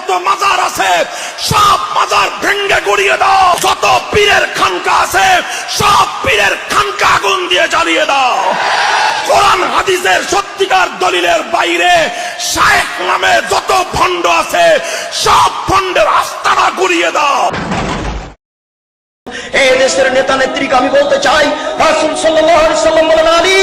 যত মাজার আছে সব মাজার ভেঙ্গে গুড়িয়ে দাও। যত পীরের খানকা আছে সব পীরের খানকা আগুন দিয়ে জ্বালিয়ে দাও। কোরআন হাদিসের সত্যিকার দলিলের বাইরে শায়েখ নামে যত ভণ্ড আছে সব ভণ্ডের আস্তানা গুড়িয়ে দাও। এই দেশের নেতা নেত্রীকে আমি বলতে চাই, রাসূল সাল্লাল্লাহু আলাইহি সাল্লাম বলেন, আলী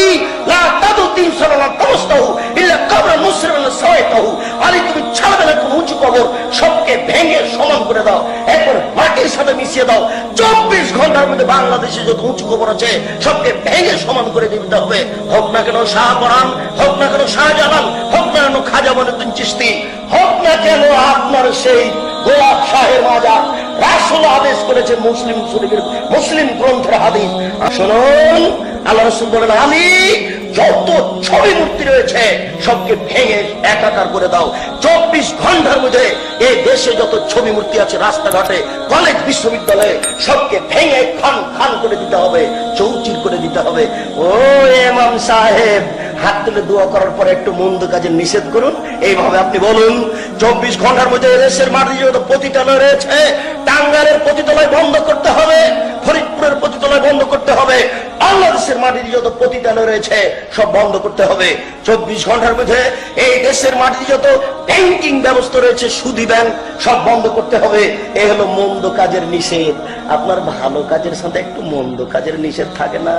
লা তাদুদ্দিন সাল্লাল্লাহু তামস্তাহু ইল্লা কবরান মুসরিমান সাওয়াইতাহু। আলী তুমি ছাড়বে না কোন উঁচু কবর, সবকে ভেঙে সমান করে দাও, একবার মাটির সাথে মিশিয়ে দাও। 24 ঘন্টার মধ্যে বাংলাদেশে যত উঁচু কবর আছে সবকে ভেঙে সমান করে দিতে হবে। হোক না কেন শাহপরান, হোক না কেন শাহজালাল, হোক না কেন খাজা মঈনুদ্দিন চিশতি, হোক না কেন আপনার সেই গোলাপ শাহের মাজার। রাসূল আদেশ করেছে মুসলিম গ্রন্থের হাদিস। শুনুন, আল্লাহ রাসূল বলেন, আমি যত ছবি মূর্তি রয়েছে সবকে ভেঙে একাকার করে দাও। 24 ঘন্টার মধ্যে এই দেশে যত ছবি মূর্তি আছে রাস্তাঘাটে, কলেজ, বিশ্ববিদ্যালয়ে সবকে ভেঙে খান খান করে দিতে হবে, চৌচির করে দিতে হবে। ও ইমাম সাহেব, হাত তুলে দোয়া করার পরে একটু মন্দ কাজে নিষেধ করুন। এইভাবে আপনি বলুন, 24 ঘন্টার মধ্যে দেশের মাটি যত পতিতালয় রয়েছে, টাঙ্গাইলের পতিতালয় বন্ধ করতে হবে, ফরিদপুরের পতিতালয় বন্ধ করতে হবে, বাংলাদেশের মাটির যত পতিতালয় রয়েছে সব বন্ধ করতে হবে। 24 ঘন্টার মধ্যে এই দেশের মাটির যত ব্যাংকিং ব্যবস্থা রয়েছে, সুদী ব্যাংক, সব বন্ধ করতে হবে। এই হলো মন্দ কাজের নিষেধ। আপনার ভালো কাজের সাথে একটু মন্দ কাজের নিষেধ থাকে না?